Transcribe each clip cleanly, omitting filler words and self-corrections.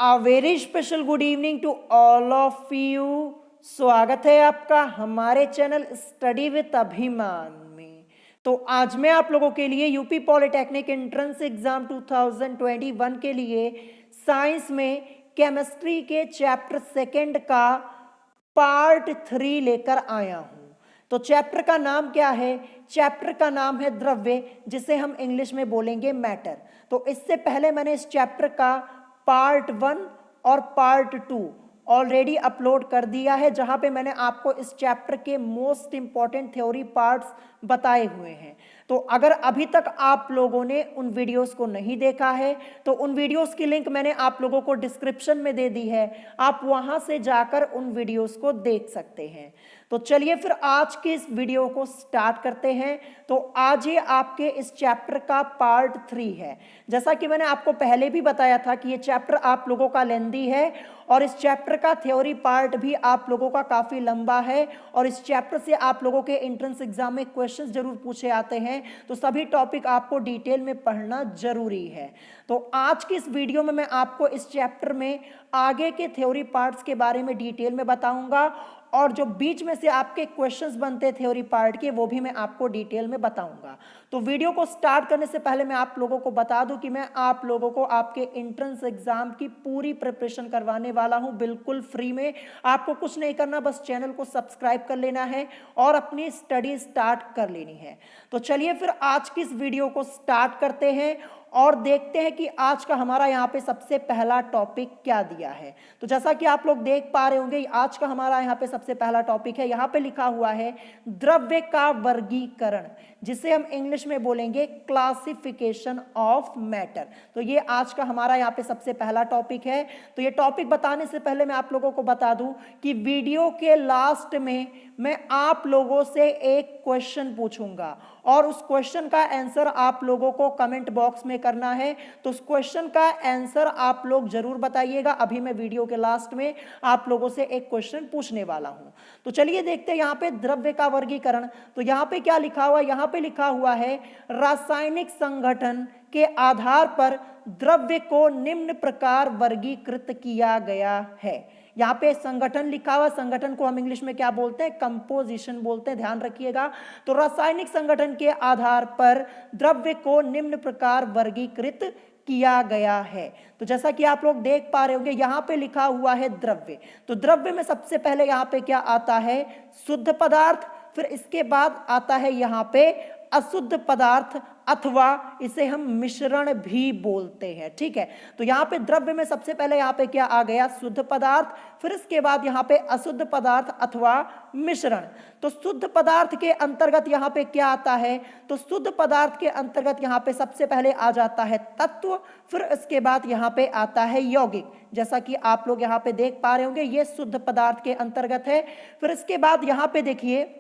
A very special good evening to all of you। स्वागत है आपका हमारे चैनल स्टडी विद अभिमान में। तो आज मैं आप लोगों के लिए यूपी पॉलिटेक्निक एंट्रेंस एग्जाम 2021 के लिए साइंस में केमिस्ट्री के चैप्टर सेकंड का पार्ट 3 लेकर आया हूं। तो चैप्टर का नाम क्या है? चैप्टर का नाम है द्रव्य, जिसे हम इंग्लिश में बोलेंगे मैटर। तो इससे पहले मैंने इस चैप्टर का पार्ट 1 और पार्ट 2 ऑलरेडी अपलोड कर दिया है, जहां पे मैंने आपको इस चैप्टर के मोस्ट इंपॉर्टेंट थ्योरी पार्ट्स बताए हुए हैं। तो अगर अभी तक आप लोगों ने उन वीडियोस को नहीं देखा है तो उन वीडियोस की लिंक मैंने आप लोगों को डिस्क्रिप्शन में दे दी है, आप वहां से जाकर उन वीडियोस को देख सकते हैं। तो चलिए फिर आज के इस वीडियो को स्टार्ट करते हैं। तो आज ये आपके इस चैप्टर का पार्ट 3 है। जैसा कि मैंने आपको पहले भी बताया था कि ये चैप्टर आप लोगों का लेंदी है और इस चैप्टर का थ्योरी पार्ट भी आप लोगों का काफ़ी लंबा है और इस चैप्टर से आप लोगों के एंट्रेंस एग्जाम में क्वेश्चंस जरूर पूछे आते हैं। तो सभी टॉपिक आपको डिटेल में पढ़ना जरूरी है। तो आज की इस वीडियो में मैं आपको इस चैप्टर में आगे के थ्योरी पार्ट्स के बारे में डिटेल में बताऊंगा और जो बीच में से आपके क्वेश्चंस बनते हैं थ्योरी पार्ट के, वो भी मैं आपको डिटेल में बताऊंगा। तो वीडियो को स्टार्ट करने से पहले मैं आप लोगों को बता दूं कि मैं आप लोगों को आपके एंट्रेंस एग्जाम की पूरी प्रिपरेशन करवाने वाला हूं, बिल्कुल फ्री में। आपको कुछ नहीं करना, बस चैनल को सब्सक्राइब कर लेना है और अपनी स्टडी स्टार्ट कर लेनी है। तो चलिए फिर आज की इस वीडियो को स्टार्ट करते हैं और देखते हैं कि आज का हमारा यहाँ पे सबसे पहला टॉपिक क्या दिया है। तो जैसा कि आप लोग देख पा रहे होंगे, आज का हमारा यहाँ पे सबसे पहला टॉपिक है, यहाँ पे लिखा हुआ है द्रव्य का वर्गीकरण, जिसे हम इंग्लिश में बोलेंगे क्लासिफिकेशन ऑफ मैटर। तो ये आज का हमारा यहाँ पे सबसे पहला टॉपिक है। तो ये टॉपिक बताने से पहले मैं आप लोगों को बता दूं कि वीडियो के लास्ट में मैं आप लोगों से एक क्वेश्चन पूछूंगा और उस क्वेश्चन का आंसर आप लोगों को कमेंट बॉक्स में करना है। तो उस क्वेश्चन का आंसर आप लोग जरूर बताइएगा। अभी मैं वीडियो के लास्ट में आप लोगों से एक क्वेश्चन पूछने वाला हूं। तो चलिए देखते हैं यहाँ पे द्रव्य का वर्गीकरण। तो यहाँ पे क्या लिखा हुआ है? यहाँ पे लिखा हुआ है रासायनिक संगठन के आधार पर द्रव्य को निम्न प्रकार वर्गीकृत किया गया है। यहाँ पे संगठन लिखा हुआ, संगठन को हम इंग्लिश में क्या बोलते हैं? कंपोजिशन बोलते हैं, ध्यान रखिएगा। तो रासायनिक संगठन के आधार पर द्रव्य को निम्न प्रकार वर्गीकृत किया गया है। तो जैसा कि आप लोग देख पा रहे होंगे, यहाँ पे लिखा हुआ है द्रव्य। तो द्रव्य में सबसे पहले यहाँ पे क्या आता है? शुद्ध पदार्थ। फिर इसके बाद आता है यहाँ पे अशुद्ध पदार्थ, अथवा इसे हम मिश्रण भी बोलते हैं। ठीक है, तो यहाँ पे द्रव्य में सबसे पहले यहाँ पे क्या आ गया? शुद्ध पदार्थ। फिर इसके बाद यहाँ पे अशुद्ध पदार्थ अथवा मिश्रण। तो शुद्ध पदार्थ के अंतर्गत यहाँ पे क्या आता है? तो शुद्ध पदार्थ के अंतर्गत यहाँ पे सबसे पहले आ जाता है तत्व, फिर इसके बाद यहाँ पे आता है यौगिक। जैसा कि आप लोग यहाँ पे देख पा रहे होंगे, ये शुद्ध पदार्थ के अंतर्गत है। फिर इसके बाद यहाँ पे देखिए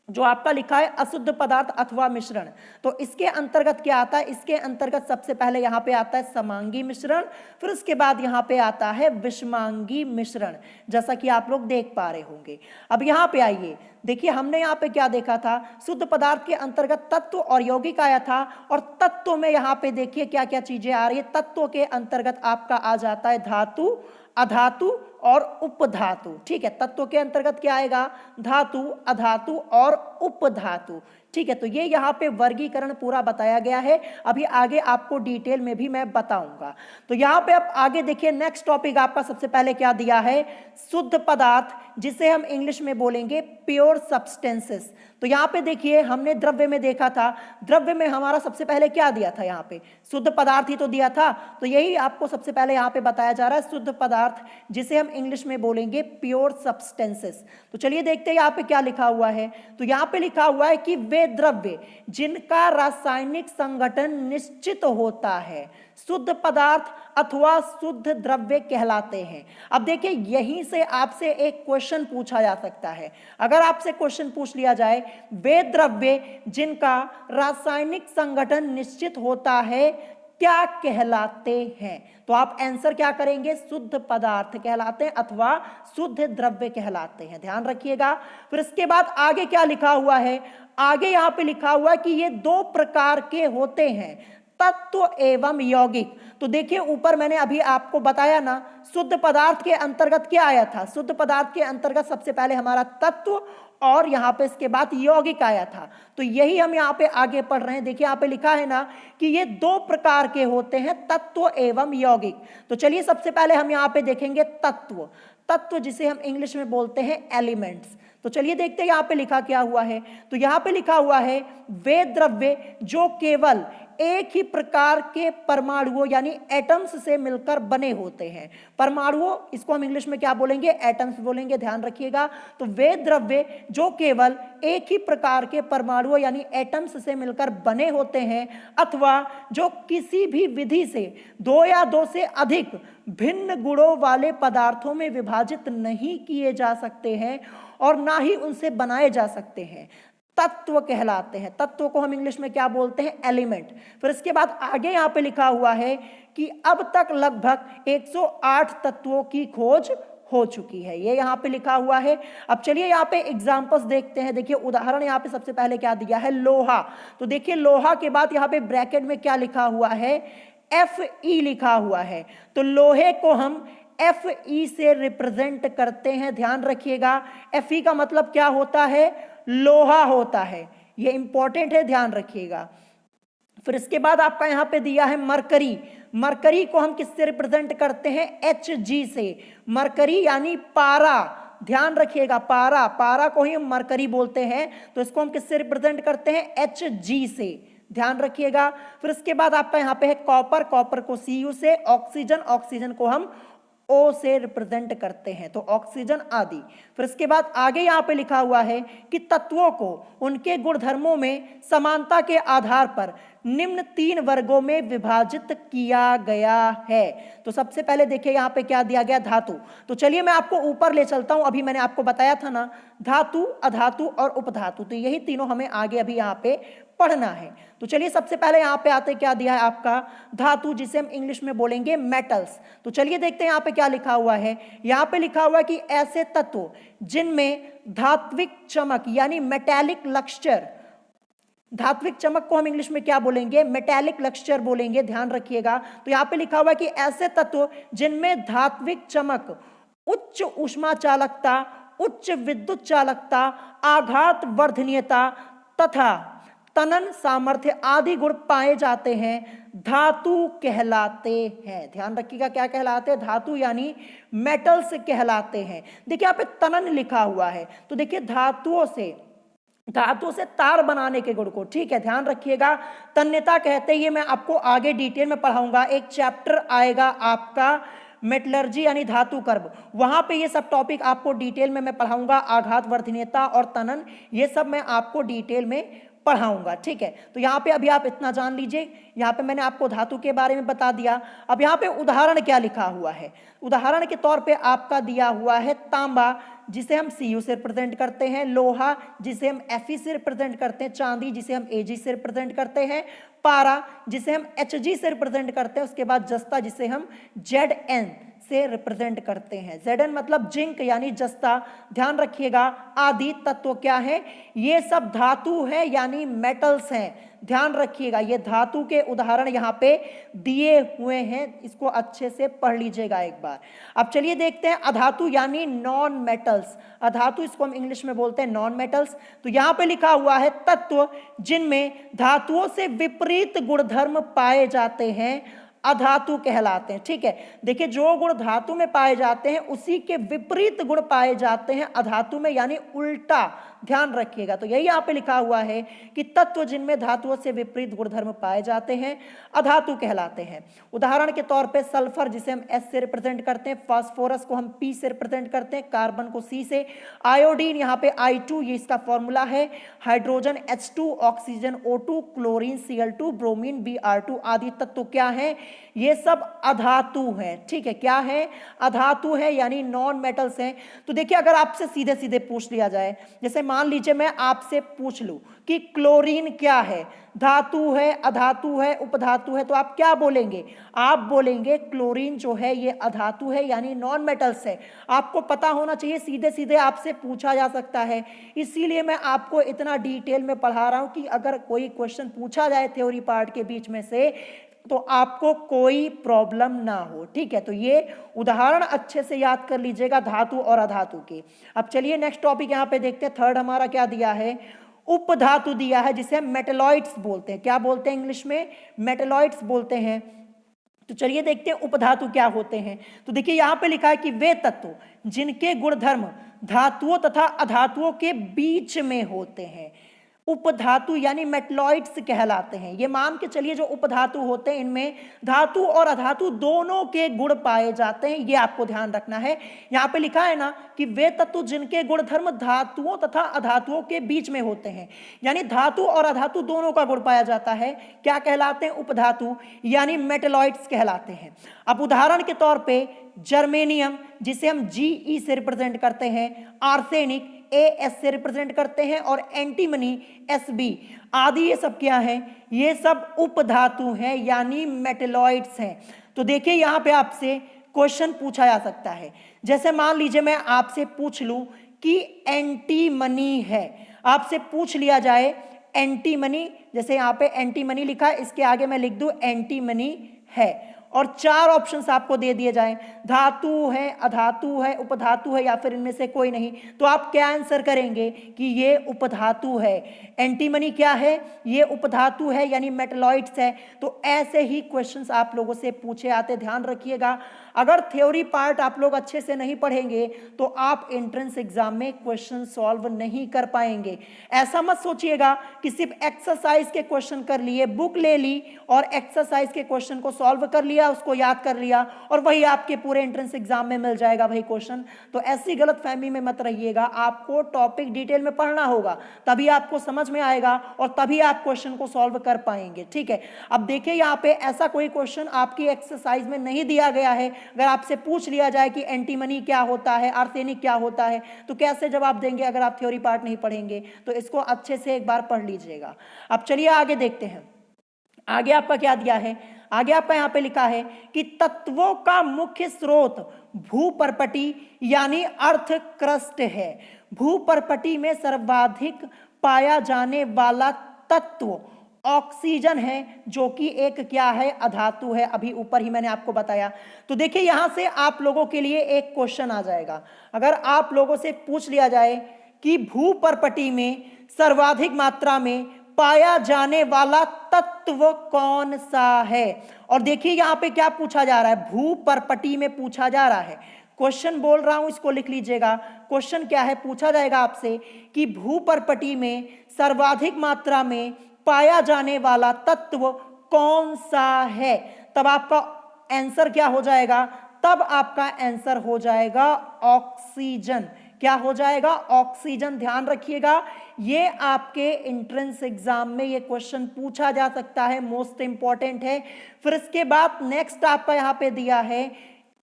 जो आपका लिखा है अशुद्ध पदार्थ अथवा मिश्रण, तो इसके अंतर्गत क्या आता है? इसके अंतर्गत सबसे पहले यहाँ पे आता है समांगी मिश्रण, फिर उसके बाद यहाँ पे आता है विषमांगी मिश्रण, जैसा कि आप लोग देख पा रहे होंगे। अब यहाँ पे आइए, देखिए हमने यहाँ पे क्या देखा था? शुद्ध पदार्थ के अंतर्गत तत्व और यौगिक आया था, और तत्व में यहाँ पे देखिए क्या क्या चीजें आ रही है। तत्व के अंतर्गत आपका आ जाता है धातु, अधातु और उपधातु। ठीक है, तत्व के अंतर्गत क्या आएगा? धातु, अधातु और उपधातु। ठीक है, तो ये यहाँ पे वर्गीकरण पूरा बताया गया है। अभी आगे आपको डिटेल में भी मैं बताऊंगा। तो यहाँ पे आप आगे देखिए, नेक्स्ट टॉपिक आपका सबसे पहले क्या दिया है? शुद्ध पदार्थ, जिसे हम इंग्लिश में बोलेंगे प्योर सब्सटेंसेस। तो यहाँ पे देखिए हमने द्रव्य में देखा था, द्रव्य में हमारा सबसे पहले क्या दिया था? यहाँ पे शुद्ध पदार्थ ही तो दिया था। तो यही आपको सबसे पहले यहाँ पे बताया जा रहा है, शुद्ध पदार्थ, जिसे हम इंग्लिश में बोलेंगे प्योर सब्सटेंसेस। तो चलिए देखते हैं यहाँ पे क्या लिखा हुआ है। तो यहाँ पे लिखा हुआ है कि वे द्रव्य जिनका रासायनिक संगठन निश्चित होता है शुद्ध पदार्थ अथवा शुद्ध द्रव्य कहलाते हैं। अब देखिए यहीं से आपसे एक क्वेश्चन पूछा जा सकता है। अगर आपसे क्वेश्चन पूछ लिया जाए, वे द्रव्य जिनका रासायनिक संगठन निश्चित होता है क्या कहलाते हैं? तो आप आंसर क्या करेंगे? शुद्ध पदार्थ कहलाते हैं अथवा शुद्ध द्रव्य कहलाते हैं, ध्यान रखिएगा। फिर इसके बाद आगे क्या लिखा हुआ है? आगे यहां पे लिखा हुआ है कि ये दो प्रकार के होते हैं, तत्व एवं यौगिक। तो देखिए ऊपर मैंने अभी आपको बताया ना, शुद्ध पदार्थ के अंतर्गत क्या आया था, शुद्ध पदार्थ के अंतर्गत सबसे पहले हमारा तत्व और यहां पे इसके बाद यौगिक आया था। तो यही हम यहां पे आगे पढ़ रहे हैं। देखिए यहां पे लिखा है ना कि ये दो प्रकार के होते हैं, तत्व एवं यौगिक। तो चलिए सबसे पहले हम यहां पे देखेंगे तत्व। तत्व जिसे हम इंग्लिश में बोलते हैं एलिमेंट्स। तो चलिए देखते हैं यहाँ पे लिखा क्या हुआ है। तो यहाँ पे लिखा हुआ है वे द्रव्य जो केवल एक ही प्रकार के परमाणुओं यानी एटम्स से मिलकर बने होते हैं। परमाणुओं, इसको हम इंग्लिश में क्या बोलेंगे, एटम्स बोलेंगे, ध्यान रखिएगा। तो वे द्रव्य जो केवल एक ही प्रकार के परमाणुओं यानी एटम्स से मिलकर बने होते हैं अथवा जो किसी भी विधि से दो या दो से अधिक भिन्न गुणों वाले पदार्थों में विभाजित नहीं किए जा सकते हैं और ना ही उनसे बनाए जा सकते हैं, तत्व कहलाते हैं। तत्व को हम इंग्लिश में क्या बोलते हैं, एलिमेंट। फिर इसके बाद आगे यहां पे लिखा हुआ है कि अब तक लगभग 108 तत्वों की खोज हो चुकी है, ये यहां पे लिखा हुआ है। अब चलिए यहां पे एग्जांपल्स देखते हैं। देखिए उदाहरण यहां पे सबसे पहले क्या दिया है, लोहा। तो देखिए लोहा के बाद यहां पे ब्रैकेट में क्या लिखा हुआ है, Fe लिखा हुआ है। तो लोहे को हम Fe से रिप्रेजेंट करते हैं, ध्यान रखिएगा। Fe का मतलब क्या होता है, लोहा होता है, ये इंपॉर्टेंट है, ध्यान रखिएगा। फिर इसके बाद आपका यहां पे दिया है मरकरी। मरकरी को हम किससे रिप्रेजेंट करते हैं, Hg से। मरकरी यानी पारा, ध्यान रखिएगा, पारा, पारा को ही हम मरकरी बोलते हैं। तो इसको हम किससे रिप्रेजेंट करते हैं, Hg से, ध्यान रखिएगा। फिर इसके बाद आपका यहां पे है कॉपर, कॉपर को Cu से, ऑक्सीजन, ऑक्सीजन को हम O से रिप्रेजेंट करते हैं, तो ऑक्सीजन आदि। फिर इसके बाद आगे यहां पे लिखा हुआ है कि तत्वों को उनके गुणधर्मों में समानता के आधार पर निम्न 3 वर्गों में विभाजित किया गया है। तो सबसे पहले देखिए यहां पे क्या दिया गया, धातु। तो चलिए मैं आपको ऊपर ले चलता हूं। अभी मैंने आपको बताया था ना, धातु, अधातु और उपधातु, तो यही तीनों हमें आगे अभी यहां पे पढ़ना है। तो चलिए सबसे पहले यहां पे आते क्या दिया है आपका, धातु, जिसे हम इंग्लिश में बोलेंगे मेटल्स। तो चलिए देखते हैं यहां पे क्या लिखा हुआ है। यहां पे लिखा हुआ है कि ऐसे तत्व जिनमें धात्विक चमक यानी मेटालिक लक्सचर, धात्विक चमक को हम इंग्लिश में क्या बोलेंगे, मेटालिक लक्सचर बोलेंगे, ध्यान रखिएगा। तो यहां पे लिखा हुआ है कि ऐसे तत्व जिनमें धात्विक चमक, उच्च ऊष्मा चालकता, उच्च विद्युत चालकता, आघात वर्धनीयता तथा तनन सामर्थ्य आदि गुण पाए जाते हैं, धातु कहलाते हैं। ध्यान रखिएगा, क्या कहलाते हैं, धातु यानी मेटल्स कहलाते हैं। देखिए यहाँ पे तनन लिखा हुआ है। तो देखिए धातुओं से तार बनाने के गुण को, ठीक है, ध्यान रखिएगा, तन्यता कहते हैं। ये मैं आपको आगे डिटेल में पढ़ाऊंगा। एक चैप्टर आएगा आपका मेटलर्जी यानी धातु कर्म, वहां पे ये सब टॉपिक आपको डिटेल में मैं पढ़ाऊंगा। आघात वर्धनीयता और तनन, ये सब मैं आपको डिटेल में पढ़ाऊंगा, ठीक है। तो यहाँ पे अभी आप इतना जान लीजिए। यहाँ पे मैंने आपको धातु के बारे में बता दिया। अब यहाँ पे उदाहरण क्या लिखा हुआ है, उदाहरण के तौर पे आपका दिया हुआ है तांबा, जिसे हम Cu से रिप्रेजेंट करते हैं, लोहा जिसे हम Fe से रिप्रेजेंट करते हैं, चांदी जिसे हम Ag से रिप्रेजेंट करते हैं, पारा जिसे हम Hg से रिप्रेजेंट करते हैं, उसके बाद जस्ता जिसे हम Zn से रिप्रेजेंट करते हैं। Zn मतलब जिंक यानी जस्ता, ध्यान रखिएगा। आदि तत्व क्या है, ये सब धातु है यानी मेटल्स हैं, ध्यान रखिएगा। ये धातु के उदाहरण यहाँ पे दिए हुए हैं, इसको अच्छे से पढ़ लीजिएगा एक बार। अब चलिए देखते हैं अधातु यानी नॉन मेटल्स। अधातु इसको हम इंग्लिश में बोलते हैं नॉन मेटल्स। तो यहाँ पे लिखा हुआ है तत्व जिनमें धातुओं से विपरीत गुणधर्म पाए जाते हैं, अधातु कहलाते हैं, ठीक है। देखिए जो गुण धातु में पाए जाते हैं उसी के विपरीत गुण पाए जाते हैं अधातु में, यानी उल्टा, ध्यान रखिएगा। तो यही यहाँ पे लिखा हुआ है कि तत्व जिनमें धातुओं से विपरीत गुणधर्म पाए जाते हैं अधातु कहलाते हैं। उदाहरण के तौर पे सल्फर जिसे हम S से रिप्रेजेंट करते हैं, फास्फोरस को हम P से रिप्रेजेंट करते हैं, कार्बन को C से, आयोडीन यहाँ पे I2 ये इसका फॉर्मूला है, hydrogen H2, oxygen O2, chlorine Cl2, bromine Br2 आदि तत्व क्या है, ये सब अधातु हैं, ठीक है। क्या है, अधातु है यानी नॉन मेटल्स हैं। तो देखिए अगर आपसे सीधे सीधे पूछ लिया जाए, जैसे मान लीजिए मैं आपसे पूछ लूं कि क्लोरीन क्या है, धातु है, अधातु है, उपधातु है, तो आप क्या बोलेंगे? आप बोलेंगे क्लोरीन जो है ये अधातु है, यानी नॉन मेटल्स है। आपको पता होना चाहिए, सीधे सीधे आपसे पूछा जा सकता है, इसीलिए मैं आपको इतना डिटेल में पढ़ा रहा हूं कि अगर कोई क्वेश्चन पूछा जाए थ्योरी पार्ट के बीच में से तो आपको कोई प्रॉब्लम ना हो। ठीक है, तो ये उदाहरण अच्छे से याद कर लीजिएगा धातु और अधातु के। अब चलिए नेक्स्ट टॉपिक यहाँ पे देखते हैं। थर्ड हमारा क्या दिया है? उपधातु दिया है, जिसे हम मेटेलॉइड्स बोलते हैं। क्या बोलते हैं इंग्लिश में? मेटेलॉइड्स बोलते हैं। तो चलिए देखते हैं उपधातु क्या होते हैं। तो देखिए यहाँ पे लिखा है कि वे तत्व जिनके गुणधर्म धातुओं तथा अधातुओं के बीच में होते हैं उपधातु यानी मेटलॉइड्स कहलाते हैं। ये मान के चलिए जो उपधातु होते हैं इनमें धातु और अधातु दोनों के गुण पाए जाते हैं, ये आपको ध्यान रखना है। यहाँ पे लिखा है ना कि वे तत्व जिनके गुणधर्म धातुओं तथा अधातुओं के बीच में होते हैं, यानी धातु और अधातु दोनों का गुण पाया जाता है, क्या कहलाते हैं? उपधातु यानी मेटलॉइड्स कहलाते हैं। अब उदाहरण के तौर पर जर्मेनियम, जिसे हम Ge से रिप्रेजेंट करते हैं, आर्सेनिक AS से रिप्रेजेंट करते हैं, और एंटीमनी SB आदि, ये सब क्या है? ये सब उपधातु हैं यानी मेटलॉइड्स हैं। तो देखिए यहाँ पे आपसे क्वेश्चन पूछा जा सकता है, जैसे मान लीजिए मैं आपसे पूछ लूं कि एंटीमनी है, आपसे पूछ लिया जाए एंटीमनी, जैसे यहाँ पे एंटीमनी लिखा है, इसके आगे मैं लिख दूं एंटीमनी है, और चार ऑप्शंस आपको दे दिए जाएं, धातु है, अधातु है, उपधातु है, या फिर इनमें से कोई नहीं, तो आप क्या आंसर करेंगे? कि ये उपधातु है। एंटीमनी क्या है? ये उपधातु है यानी मेटलॉइड्स है। तो ऐसे ही क्वेश्चंस आप लोगों से पूछे आते, ध्यान रखिएगा। अगर थ्योरी पार्ट आप लोग अच्छे से नहीं पढ़ेंगे तो आप एंट्रेंस एग्जाम में क्वेश्चन सॉल्व नहीं कर पाएंगे। ऐसा मत सोचिएगा कि सिर्फ एक्सरसाइज के क्वेश्चन कर लिए, बुक ले ली और एक्सरसाइज के क्वेश्चन को सॉल्व कर लिया, उसको याद कर लिया और वही आपके पूरे एंट्रेंस एग्जाम में मिल जाएगा वही क्वेश्चन। तो ऐसी गलतफहमी में मत रहिएगा, आपको टॉपिक डिटेल में पढ़ना होगा, तभी आपको समझ में आएगा और तभी आप क्वेश्चन को सॉल्व कर पाएंगे। ठीक है, अब देखिए यहाँ पे ऐसा कोई क्वेश्चन आपकी एक्सरसाइज में नहीं दिया गया है। अगर आपसे पूछ लिया जाए कि एंटीमनी क्या होता है, आर्सेनिक क्या होता है, तो कैसे जवाब देंगे अगर आप थ्योरी पार्ट नहीं पढ़ेंगे? तो इसको अच्छे से एक बार पढ़ लीजिएगा। अब चलिए आगे देखते हैं, आगे आपका क्या दिया है? आगे आपका यहाँ पे लिखा है कि तत्वों का मुख्य स्रोत भूपर्पटी यानी अर्थ क्रस्ट है। भूपर्पटी में सर्वाधिक पाया जाने वाला तत्व ऑक्सीजन है, जो कि एक क्या है? अधातु है। अभी ऊपर ही मैंने आपको बताया। तो देखिए यहां से आप लोगों के लिए एक क्वेश्चन आ जाएगा। अगर आप लोगों से पूछ लिया जाए कि भूपर्पटी में सर्वाधिक मात्रा में पाया जाने वाला तत्व कौन सा है, और देखिए यहां पे क्या पूछा जा रहा है? भूपर्पटी में पूछा जा रहा है। क्वेश्चन बोल रहा हूं, इसको लिख लीजिएगा। क्वेश्चन क्या है? पूछा जाएगा आपसे कि भूपर्पटी में सर्वाधिक मात्रा में पाया जाने वाला तत्व कौन सा है। तब आपका आंसर क्या हो जाएगा? तब आपका आंसर हो जाएगा ऑक्सीजन। क्या हो जाएगा? ऑक्सीजन। ध्यान रखिएगा, ये आपके एंट्रेंस एग्जाम में ये क्वेश्चन पूछा जा सकता है, मोस्ट इंपॉर्टेंट है। फिर इसके बाद नेक्स्ट आपका यहां पे दिया है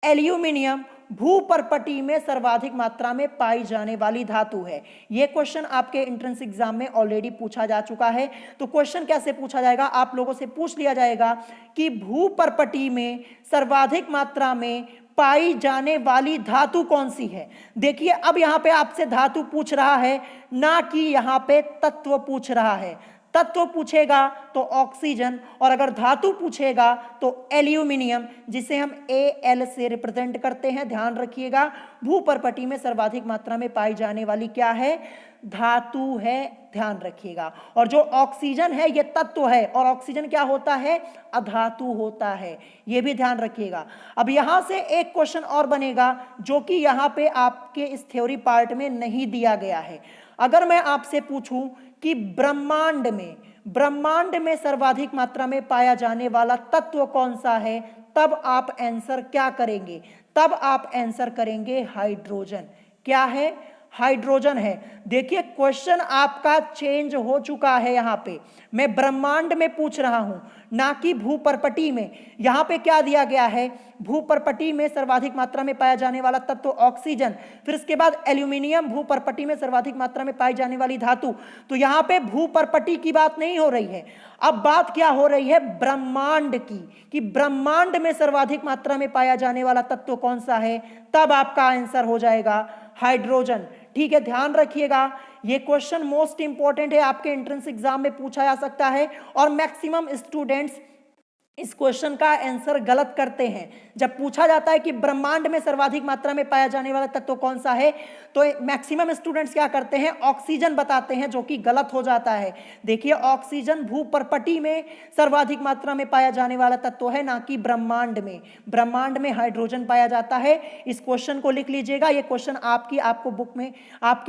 एल्यूमिनियम, भूपर्पटी में सर्वाधिक मात्रा में पाई जाने वाली धातु है। यह क्वेश्चन आपके एंट्रेंस एग्जाम में ऑलरेडी पूछा जा चुका है। तो क्वेश्चन कैसे पूछा जाएगा? आप लोगों से पूछ लिया जाएगा कि भूपर्पटी में सर्वाधिक मात्रा में पाई जाने वाली धातु कौन सी है। देखिए अब यहां पे आपसे धातु पूछ रहा है, ना कि यहां पे तत्व पूछ रहा है। तत्व पूछेगा तो ऑक्सीजन, और अगर धातु पूछेगा तो एल्यूमिनियम, जिसे हम Al से रिप्रेजेंट करते हैं। ध्यान रखिएगा, भूपर्पटी में सर्वाधिक मात्रा में पाई जाने वाली क्या है? धातु है। ध्यान रखिएगा, और जो ऑक्सीजन है ये तत्व है, और ऑक्सीजन क्या होता है? अधातु होता है। ये भी ध्यान रखिएगा। अब यहां से एक क्वेश्चन और बनेगा जो कि यहां पे आपके इस थ्योरी पार्ट में नहीं दिया गया है। अगर मैं आपसे पूछूं कि ब्रह्मांड में सर्वाधिक मात्रा में पाया जाने वाला तत्व कौन सा है, तब आप आंसर क्या करेंगे? तब आप आंसर करेंगे हाइड्रोजन। क्या है? हाइड्रोजन है। देखिए क्वेश्चन आपका चेंज हो चुका है, यहां पे मैं ब्रह्मांड में पूछ रहा हूं ना कि भूपर्पटी में। यहां पे क्या दिया गया है, भूपर्पटी में सर्वाधिक मात्रा में पाया जाने वाला तत्व ऑक्सीजन, फिर इसके बाद एल्यूमिनियम, भूपर्पटी में सर्वाधिक मात्रा में पाई जाने वाली धातु। तो यहां पे भूपर्पटी की बात नहीं हो रही है, अब बात क्या हो रही है, ब्रह्मांड की, कि ब्रह्मांड में सर्वाधिक मात्रा में पाया जाने वाला तत्व कौन सा है। तब आपका आंसर हो जाएगा हाइड्रोजन। ठीक है, ध्यान रखिएगा ये क्वेश्चन मोस्ट इंपॉर्टेंट है, आपके एंट्रेंस एग्जाम में पूछा जा सकता है और मैक्सिमम स्टूडेंट्स इस क्वेश्चन का आंसर गलत करते हैं। जब पूछा जाता है कि ब्रह्मांड में सर्वाधिक मात्रा में पाया जाने वाला तत्व कौन सा है, तो मैक्सिमम स्टूडेंट्स क्या करते हैं, ऑक्सीजन बताते हैं, जो कि गलत हो जाता है। देखिए ऑक्सीजन भूपर्पटी में सर्वाधिक मात्रा में पाया जाने वाला तत्व है, ना कि ब्रह्मांड में। ब्रह्मांड में हाइड्रोजन पाया जाता है। इस क्वेश्चन को लिख लीजिएगा, ये क्वेश्चन आपकी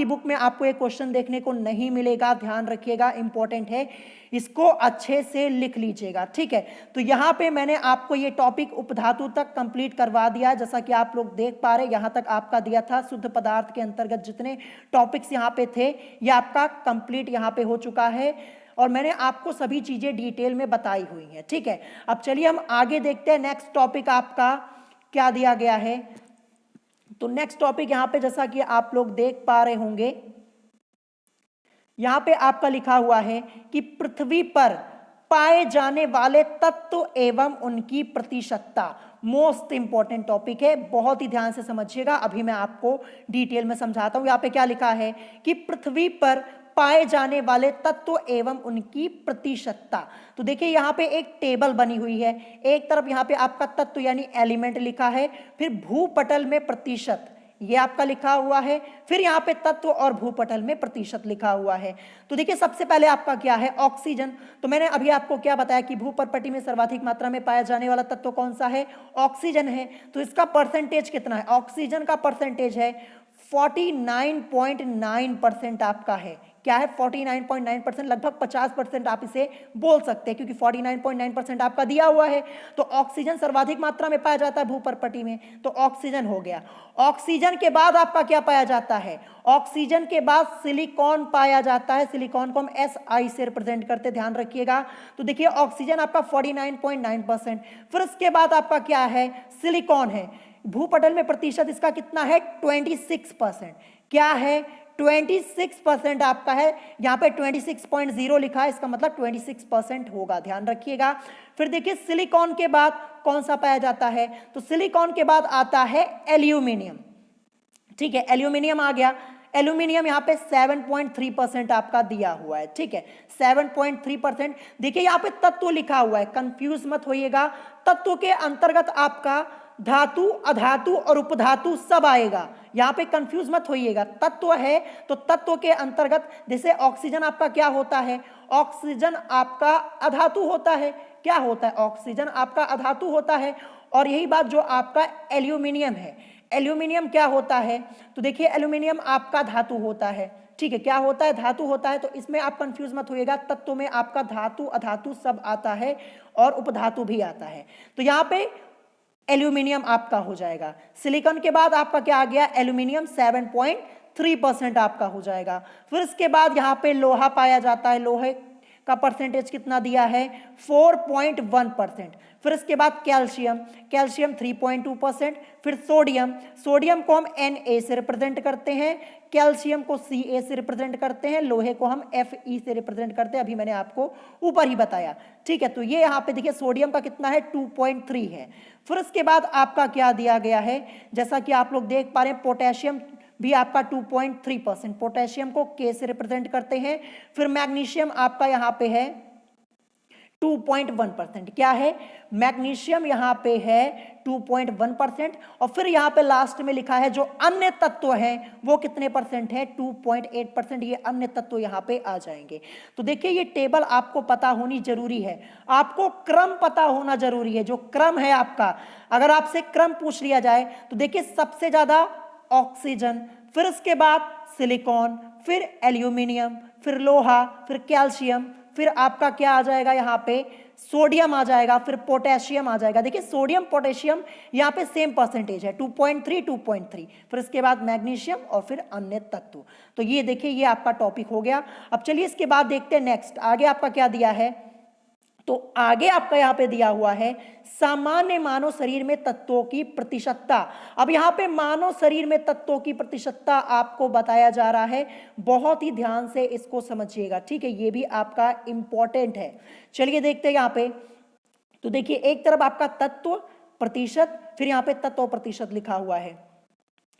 बुक में आपको एक क्वेश्चन देखने को नहीं मिलेगा, ध्यान रखिएगा, इंपॉर्टेंट है, इसको अच्छे से लिख लीजिएगा। ठीक है, तो यहां पे मैंने आपको ये टॉपिक उपधातु तक कंप्लीट करवा दिया। जैसा कि आप लोग देख पा रहे, यहां तक आपका दिया था शुद्ध पदार्थ के अंतर्गत जितने टॉपिक्स यहां पे थे, ये आपका कंप्लीट यहां पे हो चुका है और मैंने आपको सभी चीजें डिटेल में बताई हुई हैं। ठीक है, अब चलिए हम आगे देखते हैं नेक्स्ट टॉपिक आपका क्या दिया गया है। तो नेक्स्ट टॉपिक यहां पे जैसा कि आप लोग देख पा रहे होंगे, यहां पे आपका लिखा हुआ है कि पृथ्वी पर पाए जाने वाले तत्व एवं उनकी प्रतिशतता। मोस्ट इंपॉर्टेंट टॉपिक है, बहुत ही ध्यान से समझिएगा, अभी मैं आपको डिटेल में समझाता हूं। यहां पे क्या लिखा है कि पृथ्वी पर पाए जाने वाले तत्व एवं उनकी प्रतिशतता। तो देखिए यहां पे एक टेबल बनी हुई है, एक तरफ यहां पे आपका तत्व यानी एलिमेंट लिखा है, फिर भूपटल में प्रतिशत ये आपका लिखा हुआ है, फिर यहाँ पे तत्व और भूपटल में प्रतिशत लिखा हुआ है। तो देखिए सबसे पहले आपका क्या है, ऑक्सीजन। तो मैंने अभी आपको क्या बताया कि भूपर्पटी में सर्वाधिक मात्रा में पाया जाने वाला तत्व कौन सा है, ऑक्सीजन है। तो इसका परसेंटेज कितना है, ऑक्सीजन का परसेंटेज है 49.9% आपका है। क्या है, 49.9%, लगभग 50% आप इसे बोल सकते हैं, क्योंकि 49.9% आपका दिया हुआ है। तो ऑक्सीजन सर्वाधिक मात्रा में पाया जाता है भूपर्पटी में, तो ऑक्सीजन हो गया। ऑक्सीजन के बाद आपका क्या पाया जाता है, ऑक्सीजन के बाद सिलिकॉन पाया जाता है। सिलिकॉन को हम SI से रिप्रेजेंट करते, ध्यान रखिएगा। तो देखिए ऑक्सीजन आपका 49.9%, फिर उसके बाद आपका क्या है, सिलिकॉन है। भूपटल में प्रतिशत इसका कितना है, 26%। क्या है, 26% आपका है। यहां पे 26.0 लिखा है, इसका मतलब 26% होगा, ध्यान रखिएगा। फिर देखिए सिलिकॉन के बाद कौन सा पाया जाता है, तो सिलिकॉन के बाद आता है एल्यूमिनियम। ठीक है, एल्यूमिनियम आ गया। एल्यूमिनियम यहाँ पे 7.3% आपका दिया हुआ है। ठीक है, 7.3%। देखिए यहाँ पे तत्व लिखा हुआ है, कंफ्यूज मत होइएगा। तत्व के अंतर्गत आपका धातु, अधातु और उपधातु सब आएगा, यहां पे कंफ्यूज मत होइएगा। तत्व है तो तत्व के अंतर्गत, जैसे ऑक्सीजन आपका क्या होता है, ऑक्सीजन आपका अधातु होता है। क्या होता है, ऑक्सीजन आपका अधातु होता है। और यही बात जो आपका एल्यूमिनियम है, एल्यूमिनियम क्या होता है, तो देखिए एल्यूमिनियम आपका धातु होता है। ठीक है, क्या होता है, धातु होता है। तो इसमें आप कंफ्यूज मत होइएगा, तत्व में आपका धातु, अधातु सब आता है और उपधातु भी आता है। तो यहाँ पे एल्यूमिनियम आपका हो जाएगा। सिलिकॉन के बाद आपका क्या आ गया, एल्यूमिनियम 7.3% आपका हो जाएगा। फिर इसके बाद यहाँ पे लोहा पाया जाता है, लोहे का परसेंटेज कितना दिया है, 4.1%। फिर इसके बाद कैल्शियम, कैल्शियम 3.2%। फिर सोडियम, सोडियम को हम Na से रिप्रेजेंट करते हैं, कैल्शियम को Ca से रिप्रेजेंट करते हैं, लोहे को हम Fe से रिप्रेजेंट करते हैं, अभी मैंने आपको ऊपर ही बताया। ठीक है, तो ये यहाँ पे देखिए सोडियम का कितना है, 2.3 है। फिर इसके बाद आपका क्या दिया गया है, जैसा कि आप लोग देख पा रहे हैं, पोटेशियम भी आपका 2.3%, पोटेशियम को K से रिप्रेजेंट करते हैं। फिर मैग्नीशियम आपका यहाँ पे है 2.1%। क्या है, मैग्नीशियम यहाँ पे है 2.1%। और फिर यहाँ पे लास्ट में लिखा है जो अन्य तत्व हैं वो कितने परसेंट है, 2.8%। ये अन्य तत्व यहाँ पे आ जाएंगे। तो देखिए ये टेबल आपको पता होनी जरूरी है, आपको क्रम पता होना जरूरी है। जो क्रम है आपका, अगर आपसे क्रम पूछ लिया जाए तो देखिए सबसे ज्यादा ऑक्सीजन, फिर इसके बाद सिलिकॉन, फिर एल्यूमिनियम, फिर लोहा, फिर कैल्शियम, फिर आपका क्या आ जाएगा यहाँ पे, सोडियम आ जाएगा, फिर पोटेशियम आ जाएगा। देखिए सोडियम पोटेशियम यहाँ पे सेम परसेंटेज है 2.3 2.3, फिर इसके बाद मैग्नीशियम और फिर अन्य तत्व। तो ये देखिए ये आपका टॉपिक हो गया। अब चलिए इसके बाद देखते हैं नेक्स्ट आगे आपका क्या दिया है। तो आगे आपका यहां पे दिया हुआ है सामान्य मानव शरीर में तत्वों की प्रतिशतता। अब यहां पे मानव शरीर में तत्वों की प्रतिशतता आपको बताया जा रहा है, बहुत ही ध्यान से इसको समझिएगा, ठीक है, ये भी आपका इंपॉर्टेंट है। चलिए देखते हैं यहां पे। तो देखिए एक तरफ आपका तत्व प्रतिशत, फिर यहां पे तत्व प्रतिशत लिखा हुआ है।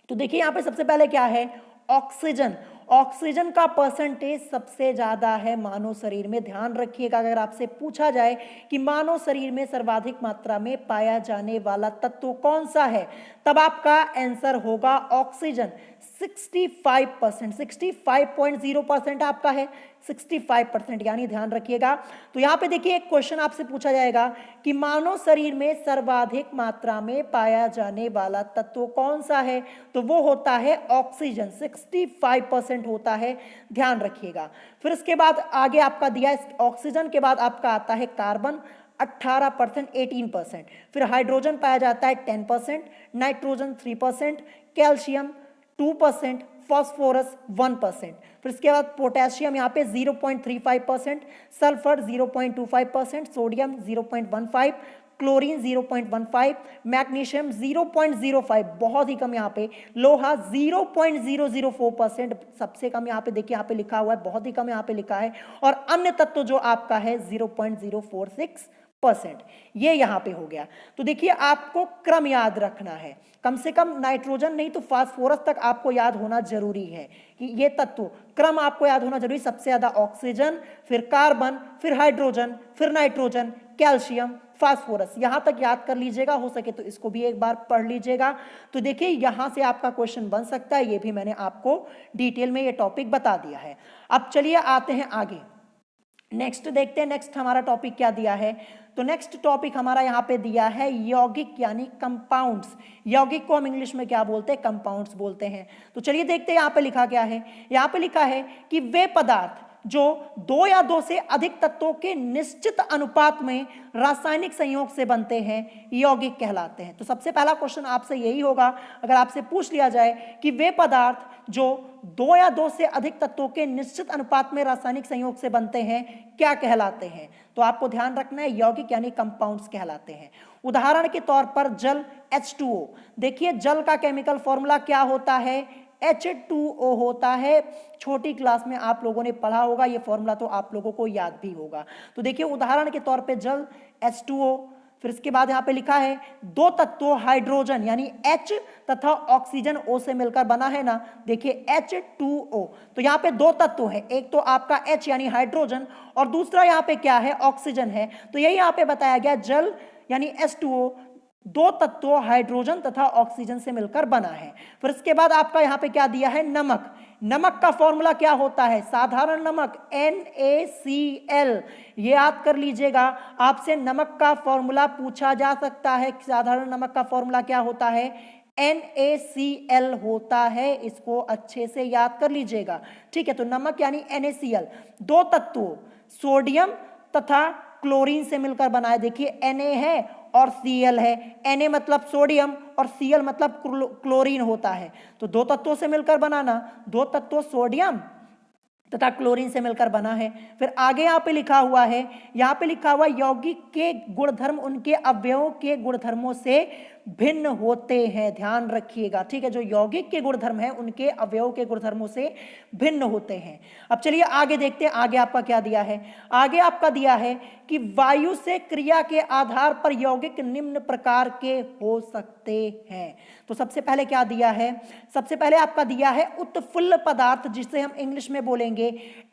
तो देखिए यहां पे सबसे पहले क्या है, ऑक्सीजन। ऑक्सीजन का परसेंटेज सबसे ज्यादा है मानव शरीर में। ध्यान रखिएगा, अगर आपसे पूछा जाए कि मानव शरीर में सर्वाधिक मात्रा में पाया जाने वाला तत्व कौन सा है, तब आपका आंसर होगा ऑक्सीजन। 65%, 65.0% आपका है, 65% यानी ध्यान रखिएगा। तो यहां पे देखिए एक क्वेश्चन आपसे पूछा जाएगा कि मानव शरीर में सर्वाधिक मात्रा में पाया जाने वाला तत्व कौन सा है, तो वो होता है ऑक्सीजन, 65% होता है, ध्यान रखिएगा। फिर इसके बाद आगे आपका दिया ऑक्सीजन के बाद आपका आता है कार्बन 18%, 18%, फिर हाइड्रोजन पाया जाता है 10%, नाइट्रोजन 3%, कैल्शियम 2%, फॉस्फोरस 1%, फिर इसके बाद पोटेशियम यहाँ पे 0.35%, सल्फर 0.25%, सोडियम 0.15, क्लोरीन 0.15, मैग्नीशियम 0.05, बहुत ही कम यहाँ पे, लोहा 0.004%, सबसे कम यहाँ पे देखिए यहाँ पे लिखा हुआ है, बहुत ही कम यहाँ पे लिखा है, और अन्य तत्व जो आपका है 0.046%। ये यहां पे हो गया। तो देखिए आपको क्रम याद रखना है, कम से कम नाइट्रोजन नहीं तो फास्फोरस तक आपको याद होना जरूरी है कि ये तत्व क्रम आपको याद होना जरूरी। सबसे ज्यादा ऑक्सीजन, फिर कार्बन, फिर हाइड्रोजन, फिर नाइट्रोजन, कैल्शियम, फास्फोरस, यहां तक याद कर लीजिएगा, हो सके तो इसको भी एक बार पढ़ लीजिएगा। तो देखिए यहां से आपका क्वेश्चन बन सकता है, ये भी मैंने आपको डिटेल में ये टॉपिक बता दिया है। अब चलिए आते हैं आगे, नेक्स्ट देखते हैं। नेक्स्ट हमारा टॉपिक क्या दिया है, तो नेक्स्ट टॉपिक हमारा यहाँ पे दिया है यौगिक यानी कंपाउंड्स। यौगिक को हम इंग्लिश में क्या बोलते हैं, कंपाउंड्स बोलते हैं। तो चलिए देखते हैं यहाँ पे लिखा क्या है। यहाँ पे लिखा है कि वे पदार्थ जो दो या दो से अधिक तत्वों के निश्चित अनुपात में रासायनिक संयोग से बनते हैं यौगिक कहलाते हैं। तो सबसे पहला क्वेश्चन आपसे यही होगा, अगर आपसे पूछ लिया जाए कि वे पदार्थ जो दो या दो से अधिक तत्वों के निश्चित अनुपात में रासायनिक संयोग से बनते हैं क्या कहलाते हैं, तो आपको ध्यान रखना है यौगिक यानी कंपाउंड्स कहलाते हैं। उदाहरण के तौर पर जल H2O, देखिए जल का केमिकल फॉर्मूला क्या होता है, H2O होता है। छोटी क्लास में आप लोगों ने पढ़ा होगा, ये फॉर्मूला तो आप लोगों को याद भी होगा। तो देखिए उदाहरण के तौर पे जल H2O, फिर इसके बाद यहाँ पे लिखा है दो तत्वों हाइड्रोजन यानी H तथा ऑक्सीजन O से मिलकर बना है ना, देखिए H2O। तो यहाँ पे दो तत्व है, एक तो आपका H यानी हाइड्रोजन और दूसरा यहाँ पे क्या है, ऑक्सीजन है। तो यही यहाँ पे बताया गया जल यानी H2O दो तत्वों हाइड्रोजन तथा ऑक्सीजन से मिलकर बना है। फिर इसके बाद आपका यहाँ पे क्या दिया है, नमक। नमक का फॉर्मूला क्या होता है, साधारण नमक NaCl, ये याद कर लीजिएगा, आपसे नमक का फॉर्मूला पूछा जा सकता है। साधारण नमक का फॉर्मूला क्या होता है, NaCl होता है, इसको अच्छे से याद कर लीजिएगा, ठीक है। तो नमक यानी NaCl दो तत्वों सोडियम तथा क्लोरीन से मिलकर बना है। देखिए Na है और Cl है, Na मतलब सोडियम और Cl मतलब क्लोरीन होता है। तो दो तत्वों से मिलकर बनाना, दो तत्वों सोडियम तथा क्लोरीन से मिलकर बना है। फिर आगे यहाँ पे लिखा हुआ है, यहाँ पे लिखा हुआ यौगिक के गुणधर्म उनके अवयवों के गुणधर्मों से भिन्न होते हैं, ध्यान रखिएगा, ठीक है। जो यौगिक के गुणधर्म है उनके अवयव के गुणधर्मों से भिन्न होते हैं। अब चलिए आगे देखते हैं, आगे आपका क्या दिया है। आगे आपका दिया है कि वायु से क्रिया के आधार पर यौगिक निम्न प्रकार के हो सकते हैं। तो सबसे पहले क्या दिया है, सबसे पहले आपका दिया है उत्फुल्ल पदार्थ, जिसे हम इंग्लिश में बोलेंगे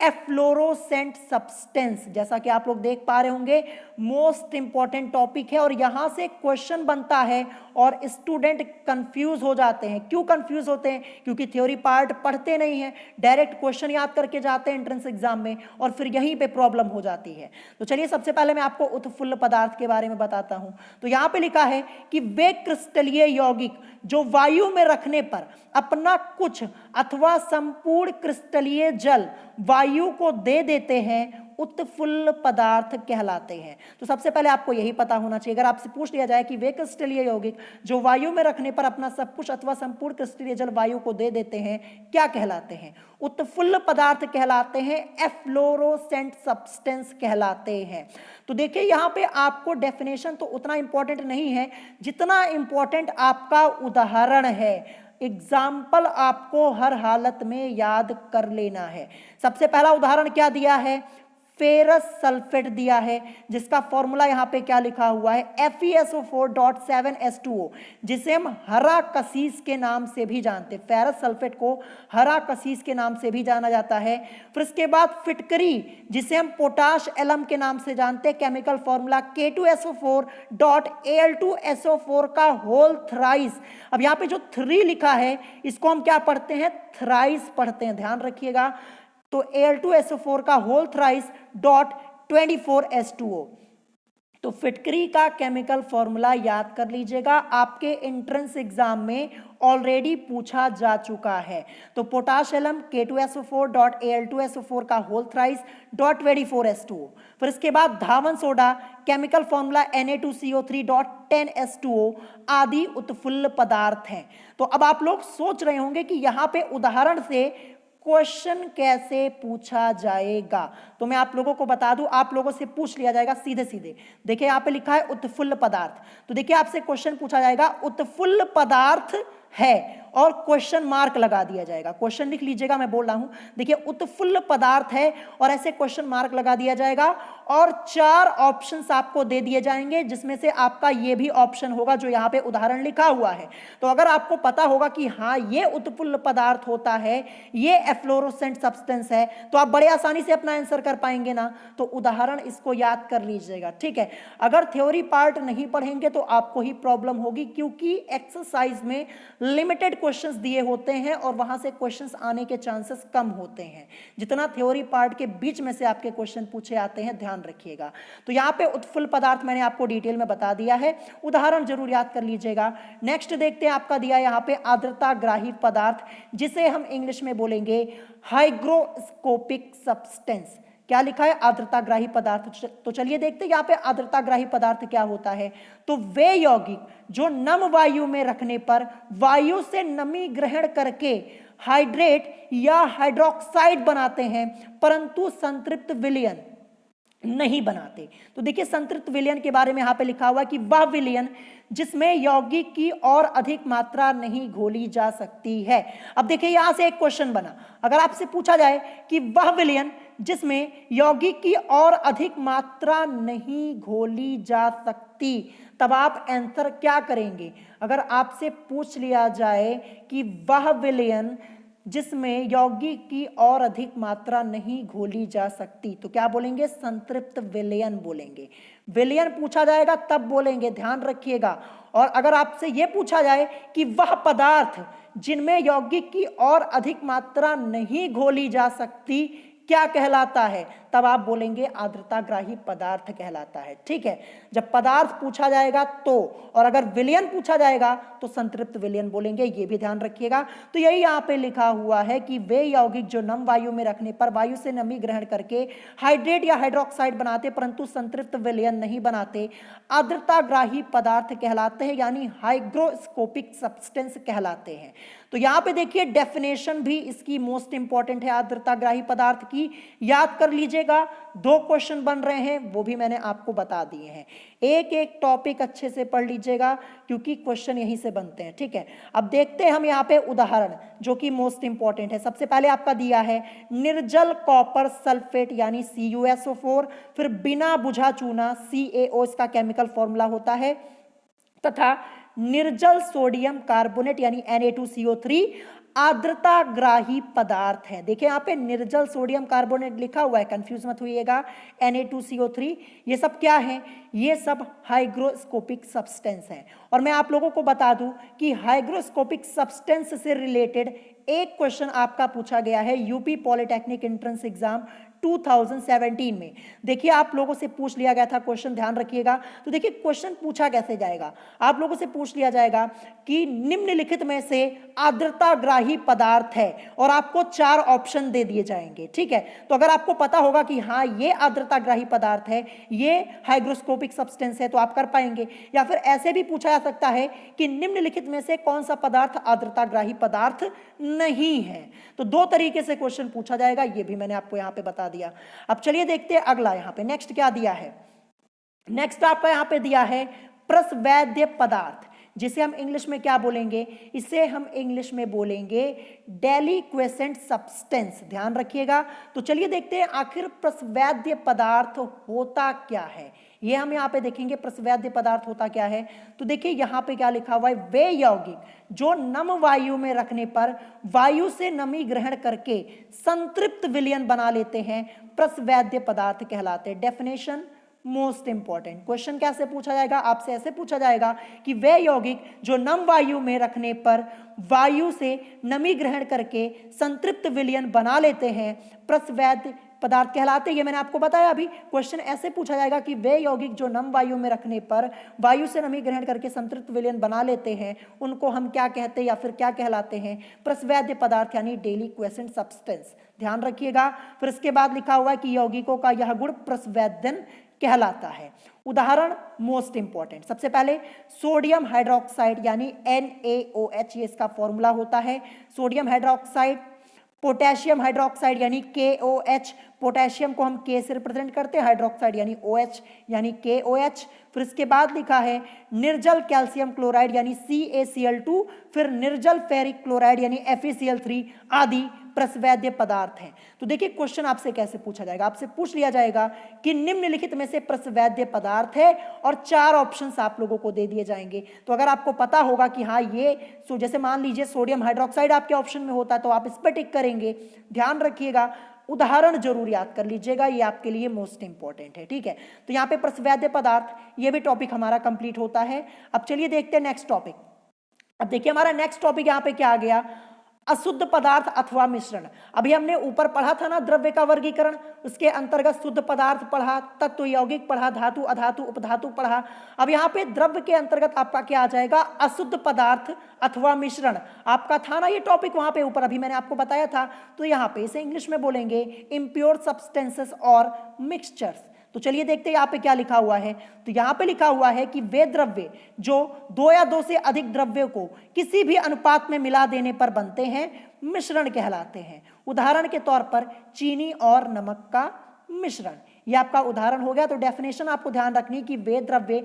एफ्लोरोसेंट सब्सटेंस। जैसा कि आप लोग देख पा रहे होंगे मोस्ट इंपॉर्टेंट टॉपिक है और यहां से क्वेश्चन बनता है और स्टूडेंट कंफ्यूज हो जाते हैं। क्यों कंफ्यूज होते हैं, क्योंकि थ्योरी पार्ट पढ़ते नहीं है, डायरेक्ट क्वेश्चन याद करके जाते हैं एंट्रेंस एग्जाम में और फिर यहीं पे प्रॉब्लम हो जाती है। तो चलिए सबसे पहले मैं आपको उत्फुल्ल पदार्थ के बारे में बताता हूं। तो यहां पे लिखा है कि वे क्रिस्टलीय यौगिक जो वायु में रखने पर अपना कुछ अथवा संपूर्ण क्रिस्टलीय जल वायु को दे देते हैं उत्फुल्ल पदार्थ कहलाते हैं। तो सबसे पहले आपको यही पता होना चाहिए। अगर आपसे पूछ लिया जाए कि वे क्रिस्टलीय यौगिक जो वायु में रखने पर अपना सब कुछ अथवा संपूर्ण क्रिस्टलीय जल वायु को दे देते हैं क्या कहलाते हैं? उत्फुल्ल पदार्थ कहलाते हैं, एफ्लोरोसेंट सब्सटेंस कहलाते हैं। तो देखिए यहाँ पे आपको डेफिनेशन तो उतना इंपॉर्टेंट नहीं है जितना इंपॉर्टेंट आपका उदाहरण है। एग्जाम्पल आपको हर हालत में याद कर लेना है। सबसे पहला उदाहरण क्या दिया है? फेरस सल्फेट दिया है, जिसका फॉर्मूला यहाँ पे क्या लिखा हुआ है? FeSO4.7H2O, जिसे हम हरा कसीस के नाम से भी जानते हैं। फेरस सल्फेट को हरा कसीस के नाम से भी जाना जाता है। फिर इसके बाद फिटकरी, जिसे हम पोटाश एलम के नाम से जानते हैं, केमिकल फॉर्मूला K2SO4.Al2SO4 का होल थ्राइस। अब यहाँ पे जो 3 लिखा है इसको हम क्या पढ़ते हैं? थ्राइस पढ़ते हैं, ध्यान रखिएगा। तो Al2SO4 का होल थ्राइस डॉट 24H2O। तो फिटकरी का केमिकल फॉर्मूला याद कर लीजिएगा, आपके एंट्रेंस एग्जाम में ऑलरेडी पूछा जा चुका है। तो पोटाश एलम K2SO4.Al2SO4 का होल थ्राइस डॉट 24H2O। फिर इसके बाद धावन सोडा, केमिकल फॉर्मूला Na2CO3.10H2O आदि उत्फुल्ल पदार्थ हैं। तो अब आप लोग सोच रहे होंगे कि यहाँ पे उदाहरण से क्वेश्चन कैसे पूछा जाएगा। तो मैं आप लोगों को बता दूं, आप लोगों से पूछ लिया जाएगा सीधे सीधे। देखिए यहाँ पे लिखा है उत्फुल्ल पदार्थ, तो देखिए आपसे क्वेश्चन पूछा जाएगा उत्फुल्ल पदार्थ है और क्वेश्चन मार्क लगा दिया जाएगा। क्वेश्चन लिख लीजिएगा, मैं बोल रहा हूं। देखिए उत्फुल्ल पदार्थ है और ऐसे क्वेश्चन मार्क लगा दिया जाएगा और 4 ऑप्शंस आपको दे दिए जाएंगे, जिसमें से आपका ये भी ऑप्शन होगा जो यहाँ पे उदाहरण लिखा हुआ है। तो अगर आपको पता होगा कि हाँ ये उत्फुल्ल पदार्थ होता है, ये एफ्लोरोसेंट सब्सटेंस है, तो आप बड़े आसानी से अपना आंसर कर पाएंगे ना। तो उदाहरण इसको याद कर लीजिएगा, ठीक है। अगर थ्योरी पार्ट नहीं पढ़ेंगे तो आपको ही प्रॉब्लम होगी, क्योंकि एक्सरसाइज में लिमिटेड क्वेश्चंस दिए होते हैं और वहां से क्वेश्चंस आने के चांसेस कम होते हैं। जितना थ्योरी पार्ट के बीच में से आपके क्वेश्चन पूछे आते हैं, ध्यान रखिएगा। तो यहाँ पे उत्फुल्ल पदार्थ मैंने आपको डिटेल में बता दिया है, उदाहरण जरूर याद कर लीजिएगा। नेक्स्ट देखते हैं, आपका दिया यहाँ पे आर्द्रताग्राही पदार्थ, जिसे हम इंग्लिश में बोलेंगे हाइग्रोस्कोपिक सब्सटेंस। क्या लिखा है? आर्द्रताग्राही पदार्थ। तो चलिए देखते हैं यहाँ पे आर्द्रताग्राही पदार्थ क्या होता है। तो वे यौगिक जो नम वायु में रखने पर वायु से नमी ग्रहण करके हाइड्रेट या हाइड्रोक्साइड बनाते हैं, परंतु संतृप्त विलयन नहीं बनाते। तो देखिए संतृप्त विलयन के बारे में यहाँ पे लिखा हुआ कि वह विलयन जिसमें यौगिक की और अधिक मात्रा नहीं घोली जा सकती है। अब देखिए यहां से एक क्वेश्चन बना, अगर आपसे पूछा जाए कि वह विलयन जिसमें यौगिक की और अधिक मात्रा नहीं घोली जा सकती, तब आप आंसर क्या करेंगे? अगर आपसे पूछ लिया जाए कि वह विलयन जिसमें यौगिक की और अधिक मात्रा नहीं घोली जा सकती, तो क्या बोलेंगे? संतृप्त विलयन बोलेंगे। विलयन पूछा जाएगा तब बोलेंगे, ध्यान रखिएगा। और अगर आपसे यह पूछा जाए कि वह पदार्थ जिनमें यौगिक की और अधिक मात्रा नहीं घोली जा सकती क्या कहलाता है, तब आप बोलेंगे आर्द्रताग्राही पदार्थ कहलाता है, ठीक है। जब पदार्थ पूछा जाएगा तो, और अगर विलयन पूछा जाएगा तो संतृप्त विलयन बोलेंगे, ये भी ध्यान रखिएगा। तो यही यहाँ पे लिखा हुआ है कि वे यौगिक जो नम वायु में रखने पर वायु से नमी ग्रहण करके हाइड्रेट या हाइड्रोक्साइड बनाते परंतु संतृप्त विलयन नहीं बनाते, आर्द्रताग्राही पदार्थ कहलाते हैं, यानी हाइग्रोस्कोपिक सब्सटेंस कहलाते हैं। तो यहाँ पे देखिए डेफिनेशन भी इसकी मोस्ट इंपॉर्टेंट है आर्द्रताग्राही पदार्थ की, याद कर लीजिएगा। 2 क्वेश्चन बन रहे हैं, वो भी मैंने आपको बता दिए हैं। एक एक टॉपिक अच्छे से पढ़ लीजिएगा क्योंकि क्वेश्चन यहीं से बनते हैं, ठीक है। अब देखते हैं हम यहाँ पे उदाहरण जो कि मोस्ट इंपॉर्टेंट है। सबसे पहले आपका दिया है निर्जल कॉपर सल्फेट यानी CuSO4, फिर बिना बुझा चूना CaO इसका केमिकल फॉर्मूला होता है, तथा निर्जल सोडियम कार्बोनेट यानी Na2CO3 आर्द्रताग्राही पदार्थ है। देखिए यहाँ पे निर्जल सोडियम कार्बोनेट लिखा हुआ है, कंफ्यूज मत होइएगा। Na2CO3 ये सब क्या है? ये सब हाइग्रोस्कोपिक सब्सटेंस है। और मैं आप लोगों को बता दूं कि हाइग्रोस्कोपिक सब्सटेंस से रिलेटेड एक क्वेश्चन आपका पूछा गया है यूपी पॉलिटेक्निक एंट्रेंस एग्जाम 2017 में। देखिए आप लोगों से पूछ लिया गया था क्वेश्चन, ध्यान रखिएगा। तो देखिए क्वेश्चन पूछा कैसे जाएगा, आप लोगों से पूछ लिया जाएगा कि निम्नलिखित में से आर्द्रताग्राही पदार्थ है और आपको 4 ऑप्शन दे दिए जाएंगे, ठीक है। तो अगर आपको पता होगा कि हाँ ये आर्द्रताग्राही पदार्थ है, ये हाइग्रोस्कोपिक सब्सटेंस है, तो आप कर पाएंगे। या फिर ऐसे भी पूछा जा सकता है कि निम्नलिखित में से कौन सा पदार्थ आर्द्रताग्राही पदार्थ नहीं है। तो 2 तरीके से क्वेश्चन पूछा जाएगा, ये भी मैंने आपको यहां पे बता दिया। अब चलिए देखते हैं अगला, यहां पे नेक्स्ट क्या दिया है। नेक्स्ट आपका यहां पे दिया है प्रस्वेद्य पदार्थ, जिसे हम इंग्लिश में क्या बोलेंगे, इसे हम इंग्लिश में बोलेंगे डेलिक्वेसेंट सब्सटेंस, ध्यान रखिएगा। तो चलिए देखते हैं आखिर प्रस्वेद्य पदार्थ होता क्या है, ये हम यहाँ पे देखेंगे प्रस्वेद्य पदार्थ होता क्या है। तो देखिए यहाँ पे क्या लिखा हुआ है, वे यौगिक जो नम वायु में रखने पर वायु से नमी ग्रहण करके संतृप्त विलयन बना लेते हैं, प्रस्वेद्य पदार्थ कहलाते हैं। डेफिनेशन मोस्ट इंपॉर्टेंट, क्वेश्चन कैसे पूछा जाएगा, आपसे ऐसे पूछा जाएगा कि वे यौगिक जो नम वायु में रखने पर वायु से नमी ग्रहण करके संतृप्त विलयन बना लेते हैं, प्रस्वेद्य पदार्थ कहलाते हैं। ये मैंने आपको बताया अभी, क्वेश्चन ऐसे पूछा जाएगा कि वे यौगिक जो नम वायु में रखने पर वायु से नमी ग्रहण करके संतृप्त विलयन बना लेते हैं, उनको हम क्या कहते हैं या फिर क्या कहलाते हैं, प्रस्वेद्य पदार्थ यानी डेलिक्वेसेंट सब्सटेंस, ध्यान रखिएगा। फिर इसके बाद लिखा हुआ है कि यौगिकों का यह गुण प्रस्वेदन कहलाता है। उदाहरण मोस्ट इंपॉर्टेंट, सबसे पहले सोडियम हाइड्रोक्साइड यानी NaOH, ये इसका फॉर्मूला होता है, सोडियम हाइड्रोक्साइड। पोटेशियम हाइड्रोक्साइड यानी KOH, पोटेशियम को हम K से रिप्रेजेंट करते हैं, हाइड्रोक्साइड यानी OH यानी KOH। फिर इसके बाद लिखा है निर्जल कैल्शियम क्लोराइड यानी CaCl2, फिर निर्जल फेरिक क्लोराइड यानी FeCl3 आदि प्रस्वेद्य पदार्थ हैं। तो देखिए क्वेश्चन आपसे कैसे पूछा जाएगा, आपसे पूछ लिया जाएगा कि निम्नलिखित में से प्रस्वेद्य पदार्थ है और 4 ऑप्शंस आप लोगों को दे दिए जाएंगे। तो अगर आपको पता होगा कि हाँ ये जैसे मान लीजिए सोडियम हाइड्रोक्साइड आपके ऑप्शन में होता है तो आप इस पर टिक करेंगे। ध्यान रखिएगा, उदाहरण जरूर याद कर लीजिएगा, ये आपके लिए मोस्ट इंपॉर्टेंट है, ठीक है। तो यहाँ पे प्रस्वेद्य पदार्थ, ये भी टॉपिक हमारा कंप्लीट होता है। अब चलिए देखते हैं नेक्स्ट टॉपिक। अब देखिए हमारा नेक्स्ट टॉपिक यहाँ पे क्या आ गया, अशुद्ध पदार्थ अथवा मिश्रण। अभी हमने ऊपर पढ़ा था ना द्रव्य का वर्गीकरण, उसके अंतर्गत शुद्ध पदार्थ पढ़ा, तत्व यौगिक पढ़ा, धातु अधातु उपधातु पढ़ा। अब यहाँ पे द्रव्य के अंतर्गत आपका क्या आ जाएगा, अशुद्ध पदार्थ अथवा मिश्रण आपका था ना ये टॉपिक वहां पे ऊपर, अभी मैंने आपको बताया था। तो यहाँ पे इसे इंग्लिश में बोलेंगे इम्प्योर सब्सटेंसेस और मिक्सचर्स। तो चलिए देखते हैं यहाँ पे क्या लिखा हुआ है। तो यहाँ पे लिखा हुआ है कि वे द्रव्य जो 2 या 2 से अधिक द्रव्यों को किसी भी अनुपात में मिला देने पर बनते हैं, मिश्रण कहलाते हैं। उदाहरण के तौर पर चीनी और नमक का मिश्रण, ये आपका उदाहरण हो गया। तो डेफिनेशन आपको ध्यान रखनी कि वे द्रव्य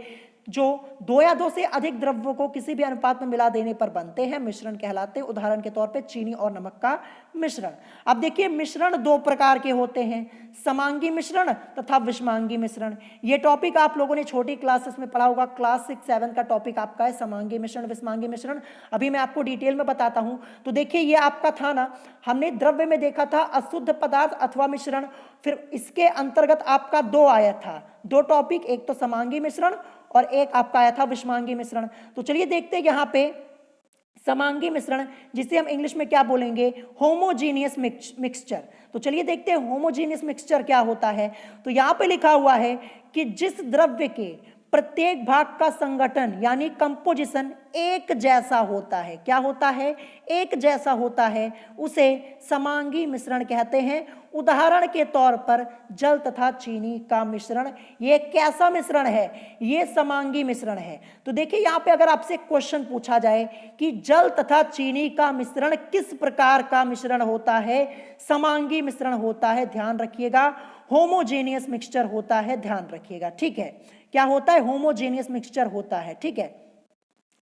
जो 2 या 2 से अधिक द्रव्यों को किसी भी अनुपात में मिला देने पर बनते हैं, मिश्रण कहलाते हैं। उदाहरण के तौर पे चीनी और नमक का मिश्रण। अब देखिए मिश्रण 2 प्रकार के होते हैं, समांगी मिश्रण तथा विषमांगी मिश्रण। ये टॉपिक आप लोगों ने छोटी क्लासेस में पढ़ा होगा, क्लास 6-7 का टॉपिक आपका है समांगी मिश्रण विषमांगी मिश्रण। अभी मैं आपको डिटेल में बताता हूं। तो देखिए ये आपका था ना, हमने द्रव्य में देखा था अशुद्ध पदार्थ अथवा मिश्रण, फिर इसके अंतर्गत आपका 2 आया था, 2 टॉपिक, एक तो समांगी मिश्रण और एक आपका आया था विषमांगी मिश्रण। तो चलिए देखते हैं यहाँ पे समांगी मिश्रण, जिसे हम इंग्लिश में क्या बोलेंगे, होमोजीनियस मिक्सचर। तो चलिए देखते हैं होमोजीनियस मिक्सचर क्या होता है। तो यहाँ पे लिखा हुआ है कि जिस द्रव्य के प्रत्येक भाग का संगठन यानी कंपोजिशन एक जैसा होता है, क्या होता है, एक जैसा होता है, उसे समांगी मिश्रण कहते हैं। उदाहरण के तौर पर जल तथा चीनी का मिश्रण, ये कैसा मिश्रण है, ये समांगी मिश्रण है। तो देखिए यहाँ पे अगर आपसे क्वेश्चन पूछा जाए कि जल तथा चीनी का मिश्रण किस प्रकार का मिश्रण होता है, समांगी मिश्रण होता है, ध्यान रखिएगा। होमोजेनियस मिक्सचर होता है, ध्यान रखिएगा, ठीक है। क्या होता है, होमोजेनियस मिक्सचर होता है, ठीक है।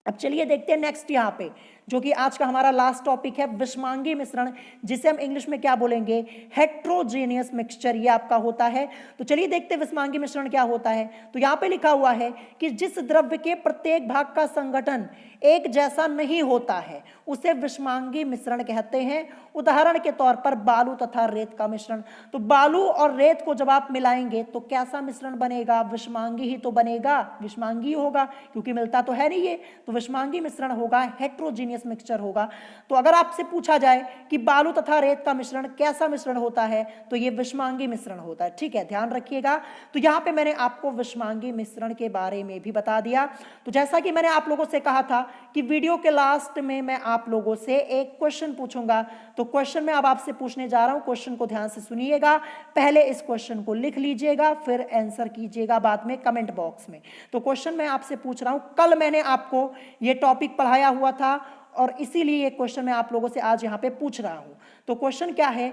अब चलिए देखते हैं नेक्स्ट यहाँ पे, जो कि आज का हमारा लास्ट टॉपिक है, विषमांगी मिश्रण, जिसे हम इंग्लिश में क्या बोलेंगे, हेट्रोजेनियस मिक्सचर, ये आपका होता है। तो चलिए देखते हैं विषमांगी मिश्रण क्या होता है। तो यहाँ पे लिखा हुआ है कि जिस द्रव्य के प्रत्येक भाग का संगठन एक जैसा नहीं होता है उसे विषमांगी मिश्रण कहते हैं। उदाहरण के तौर पर बालू तथा रेत का मिश्रण। तो बालू और रेत को जब आप मिलाएंगे तो कैसा मिश्रण बनेगा? विषमांगी ही तो बनेगा, विषमांगी होगा, क्योंकि मिलता तो है नहीं ये, तो विषमांगी मिश्रण होगा, हेट्रोजीनियस मिक्सचर होगा। तो अगर आपसे पूछा जाए कि बालू तथा रेत का मिश्रण कैसा मिश्रण होता है, तो ये विषमांगी मिश्रण होता है। ठीक है, ध्यान रखिएगा। तो यहां पे मैंने आपको विषमांगी मिश्रण के बारे में भी बता दिया। तो जैसा कि मैंने आप लोगों से कहा था कि वीडियो के लास्ट में मैं आप लोगों से एक क्वेश्चन पूछूंगा, तो क्वेश्चन मैं अब आपसे पूछने जा रहा हूं। क्वेश्चन को ध्यान से सुनिएगा, पहले इस क्वेश्चन को लिख लीजिएगा, फिर आंसर कीजिएगा बाद में कमेंट बॉक्स में। तो क्वेश्चन मैं आपसे पूछ रहा हूं, कल मैंने आपको ये टॉपिक पढ़ाया हुआ था और इसीलिए ये क्वेश्चन मैं आप लोगों से आज यहाँ पे पूछ रहा हूं। तो क्वेश्चन क्या है,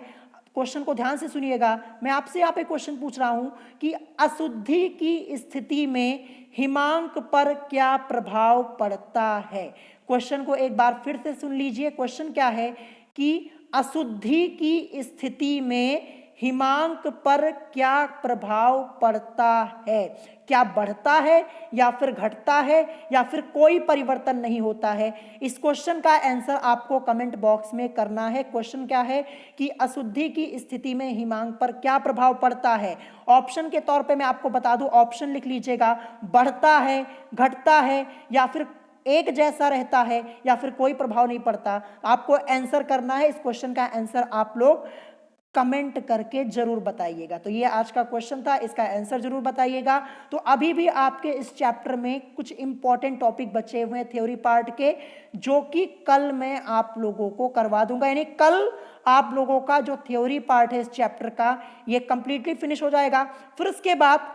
क्वेश्चन को ध्यान से सुनिएगा। मैं आपसे यहाँ पे क्वेश्चन पूछ रहा हूं कि अशुद्धि की स्थिति में हिमांक पर क्या प्रभाव पड़ता है। क्वेश्चन को एक बार फिर से सुन लीजिए। क्वेश्चन क्या है कि अशुद्धि की स्थिति में हिमांक पर क्या प्रभाव पड़ता है, क्या बढ़ता है या फिर घटता है या फिर कोई परिवर्तन नहीं होता है। इस क्वेश्चन का आंसर आपको कमेंट बॉक्स में करना है। क्वेश्चन क्या है कि अशुद्धि की स्थिति में हिमांक पर क्या प्रभाव पड़ता है। ऑप्शन के तौर पे मैं आपको बता दूं, ऑप्शन लिख लीजिएगा, बढ़ता है, घटता है या फिर एक जैसा रहता है या फिर कोई प्रभाव नहीं पड़ता। आपको आंसर करना है। इस क्वेश्चन का आंसर आप लोग कमेंट करके जरूर बताइएगा। तो ये आज का क्वेश्चन था, इसका आंसर जरूर बताइएगा। तो अभी भी आपके इस चैप्टर में कुछ इंपॉर्टेंट टॉपिक बचे हुए हैं थ्योरी पार्ट के, जो कि कल मैं आप लोगों को करवा दूंगा। यानी कल आप लोगों का जो थ्योरी पार्ट है इस चैप्टर का, ये कंप्लीटली फिनिश हो जाएगा। फिर उसके बाद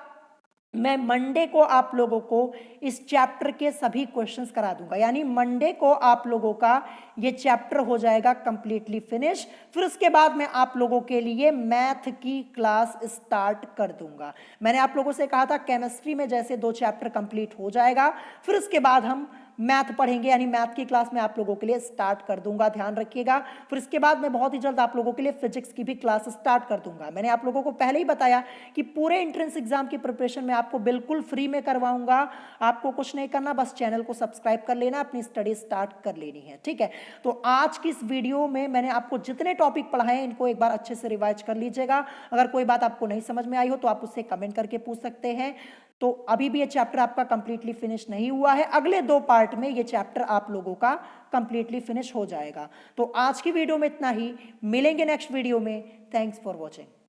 मैं मंडे को आप लोगों को इस चैप्टर के सभी क्वेश्चंस करा दूंगा। यानी मंडे को आप लोगों का ये चैप्टर हो जाएगा कंप्लीटली फिनिश। फिर उसके बाद मैं आप लोगों के लिए मैथ की क्लास स्टार्ट कर दूंगा। मैंने आप लोगों से कहा था केमिस्ट्री में जैसे 2 चैप्टर कंप्लीट हो जाएगा, फिर उसके बाद हम मैथ पढ़ेंगे। यानी मैथ की क्लास में आप लोगों के लिए स्टार्ट कर दूंगा, ध्यान रखिएगा। फिर इसके बाद मैं बहुत ही जल्द आप लोगों के लिए फिजिक्स की भी क्लास स्टार्ट कर दूंगा। मैंने आप लोगों को पहले ही बताया कि पूरे एंट्रेंस एग्जाम की प्रिपरेशन मैं आपको बिल्कुल फ्री में करवाऊंगा। आपको कुछ नहीं करना, बस चैनल को सब्सक्राइब कर लेना, अपनी स्टडी स्टार्ट कर लेनी है। ठीक है, तो आज की इस वीडियो में मैंने आपको जितने टॉपिक पढ़ाए हैं इनको एक बार अच्छे से रिवाइज कर लीजिएगा। अगर कोई बात आपको नहीं समझ में आई हो तो आप उससे कमेंट करके पूछ सकते हैं। तो अभी भी ये चैप्टर आपका कंप्लीटली फिनिश नहीं हुआ है, अगले 2 पार्ट में ये चैप्टर आप लोगों का कंप्लीटली फिनिश हो जाएगा। तो आज की वीडियो में इतना ही, मिलेंगे नेक्स्ट वीडियो में। Thanks for watching.